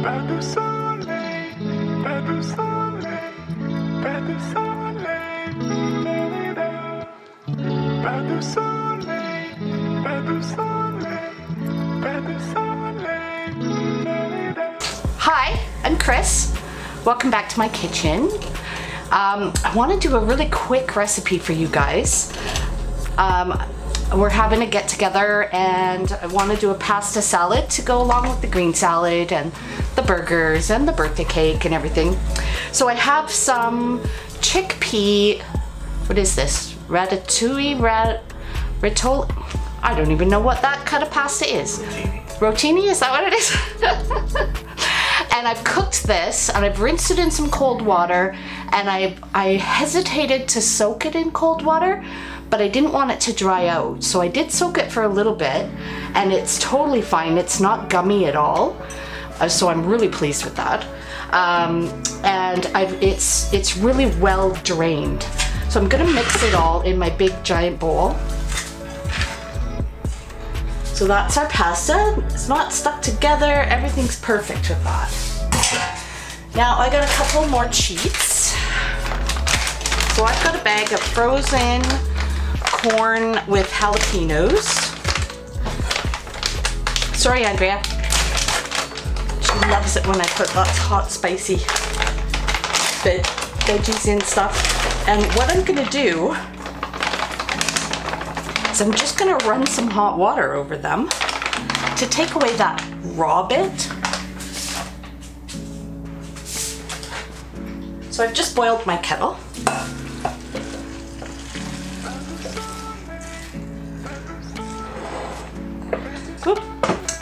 Pas de soleil, pas de soleil, pas de soleil, pas de soleil, pas de soleil, pas de soleil. Hi, I'm Chris. Welcome back to my kitchen. I want to do a really quick recipe for you guys. We're having a get together and I want to do a pasta salad to go along with the green salad and the burgers and the birthday cake and everything. So I have some chickpea, what is this? Ratatouille, ritoli? I don't even know what that kind of pasta is. Rotini, is that what it is? And I've cooked this and I've rinsed it in some cold water, and I hesitated to soak it in cold water, but I didn't want it to dry out. So I did soak it for a little bit and it's totally fine. It's not gummy at all. So I'm really pleased with that. And it's really well drained. So I'm gonna mix it all in my big giant bowl. So that's our pasta. It's not stuck together. Everything's perfect with that. Now I got a couple more cheats. So I've got a bag of frozen corn with jalapenos. Sorry, Andrea. She loves it when I put lots of hot, spicy veggies and stuff. And what I'm gonna do is I'm just gonna run some hot water over them to take away that raw bit. So I've just boiled my kettle.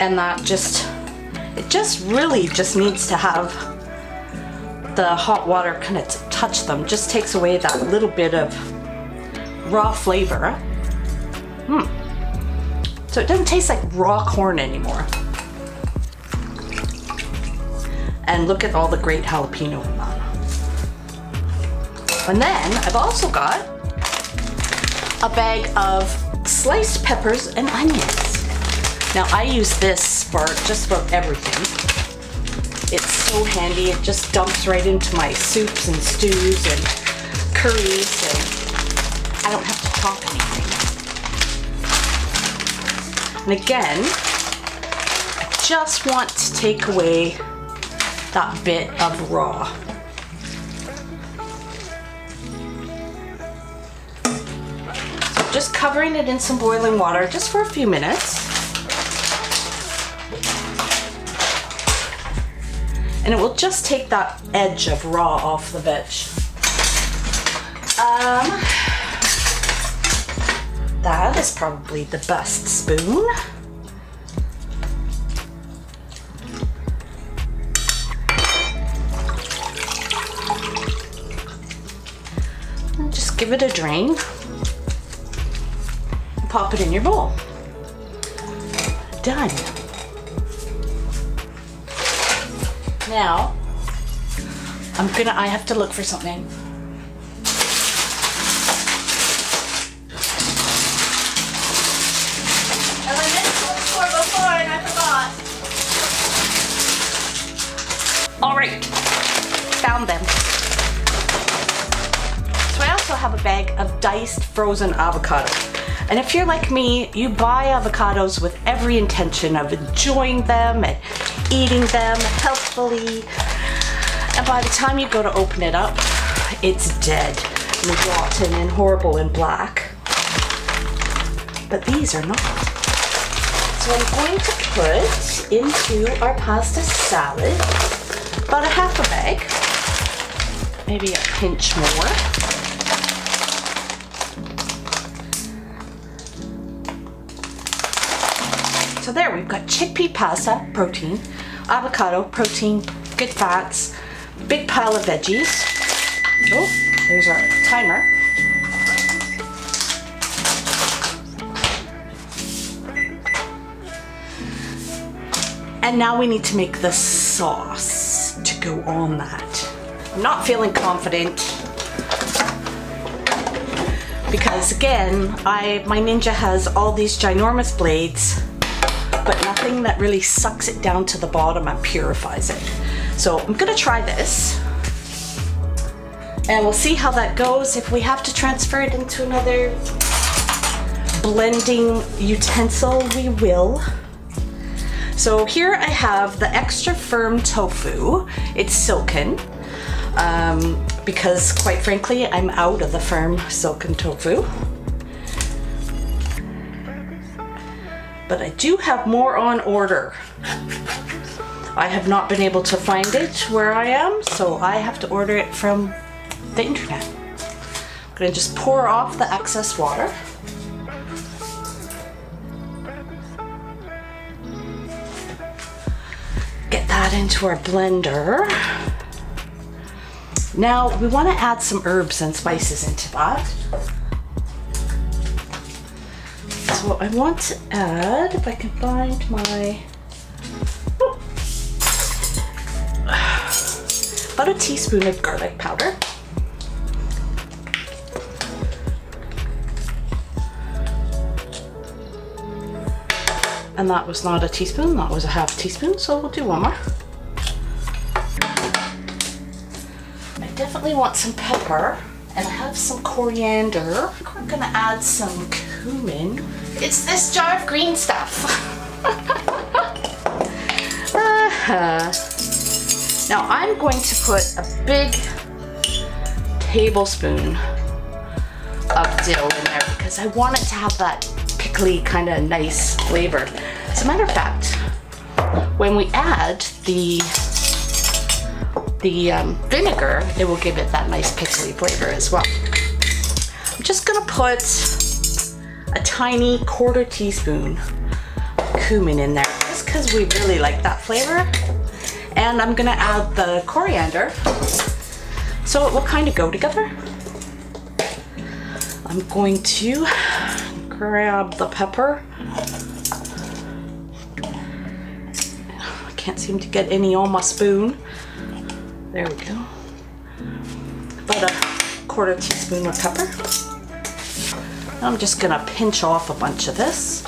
And that really just needs to have the hot water kind of touch them. Just takes away that little bit of raw flavor. So it doesn't taste like raw corn anymore. And look at all the great jalapeno in that. And then I've also got a bag of sliced peppers and onions. Now I use this for just about everything. It's so handy. It just dumps right into my soups and stews and curries, and I don't have to chop anything. And again, I just want to take away that bit of raw. So just covering it in some boiling water just for a few minutes. And it will just take that edge of raw off the veg. That is probably the best spoon. And just give it a drain. And pop it in your bowl. Done. Now, I have to look for something. I meant to look for before and I forgot. All right, found them. So I also have a bag of diced frozen avocado. And if you're like me, you buy avocados with every intention of enjoying them and eating them healthfully. And by the time you go to open it up, it's dead and rotten and horrible and black. But these are not. So I'm going to put into our pasta salad about a half a bag, maybe a pinch more. So there, we've got chickpea pasta, protein, avocado, protein, good fats, big pile of veggies. Oh, there's our timer. And now we need to make the sauce to go on that. I'm not feeling confident because again, my Ninja has all these ginormous blades but nothing that really sucks it down to the bottom and purifies it. So I'm gonna try this and we'll see how that goes. If we have to transfer it into another blending utensil, we will. So here I have the extra firm tofu. It's silken because quite frankly, I'm out of the firm silken tofu. But I do have more on order. I have not been able to find it where I am, so I have to order it from the internet. I'm gonna just pour off the excess water. Get that into our blender. Now we want to add some herbs and spices into that. So I want to add, if I can find my, about a teaspoon of garlic powder. And that was not a teaspoon, that was a half teaspoon, so we'll do one more. I definitely want some pepper, and I have some coriander. I think we're gonna add some cumin. It's this jar of green stuff. Now I'm going to put a big tablespoon of dill in there because I want it to have that pickly kind of nice flavor. As a matter of fact, when we add the vinegar, it will give it that nice pickly flavor as well. I'm just gonna put a tiny 1/4 teaspoon cumin in there just because we really like that flavor. And I'm gonna add the coriander so it will kind of go together. I'm going to grab the pepper. I can't seem to get any on my spoon. There we go. About a 1/4 teaspoon of pepper. I'm just gonna pinch off a bunch of this.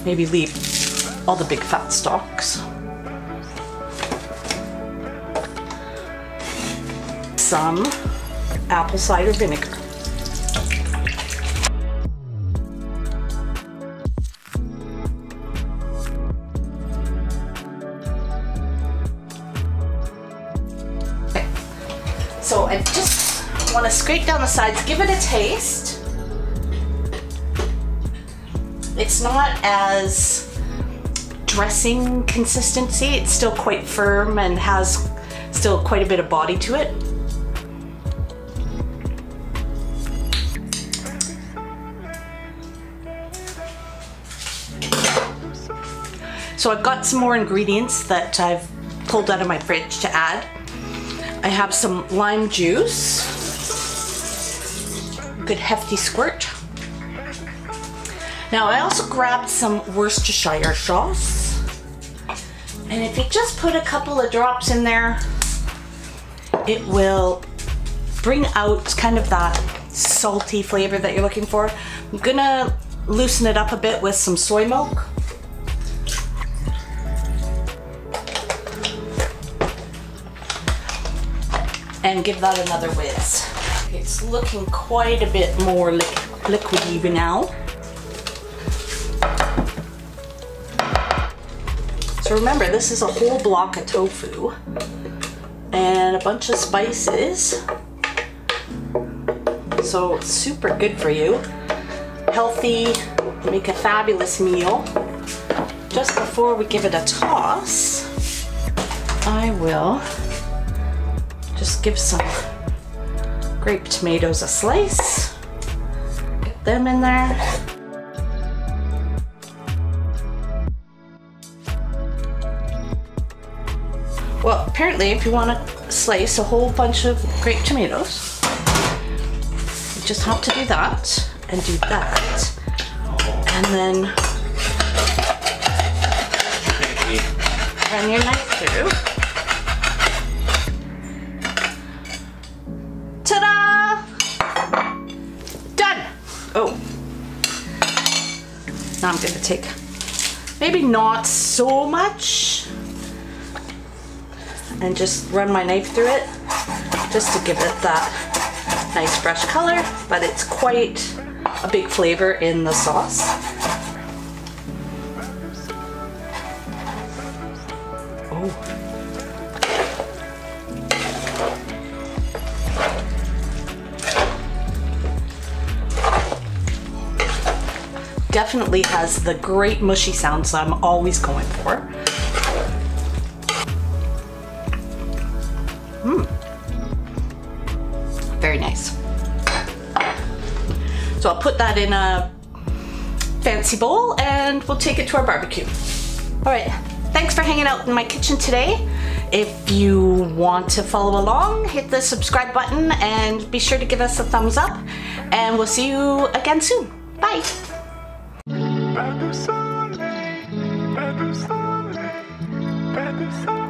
Maybe leave all the big fat stalks. Some apple cider vinegar. Okay. So I just want to scrape down the sides, give it a taste. It's not as dressing consistency. It's still quite firm and has still quite a bit of body to it. So I've got some more ingredients that I've pulled out of my fridge to add. I have some lime juice, good hefty squirt. Now I also grabbed some Worcestershire sauce, and if you just put a couple of drops in there, it will bring out kind of that salty flavor that you're looking for. I'm gonna loosen it up a bit with some soy milk. And give that another whiz. It's looking quite a bit more liquidy now. So remember, this is a whole block of tofu and a bunch of spices. So it's super good for you. Healthy, make a fabulous meal. Just before we give it a toss, I will just give some grape tomatoes a slice. Get them in there. Well, apparently if you want to slice a whole bunch of grape tomatoes, you just have to do that and do that. And then run your knife through. Ta-da! Done! Oh. Now I'm gonna take maybe not so much and just run my knife through it just to give it that nice fresh color, but it's quite a big flavor in the sauce. Oh. Definitely has the great mushy sounds that I'm always going for. Very nice. So I'll put that in a fancy bowl and we'll take it to our barbecue. All right, thanks for hanging out in my kitchen today. If you want to follow along, hit the subscribe button and be sure to give us a thumbs up, and we'll see you again soon. Bye. Pas de soleil, pas de soleil, pas de soleil.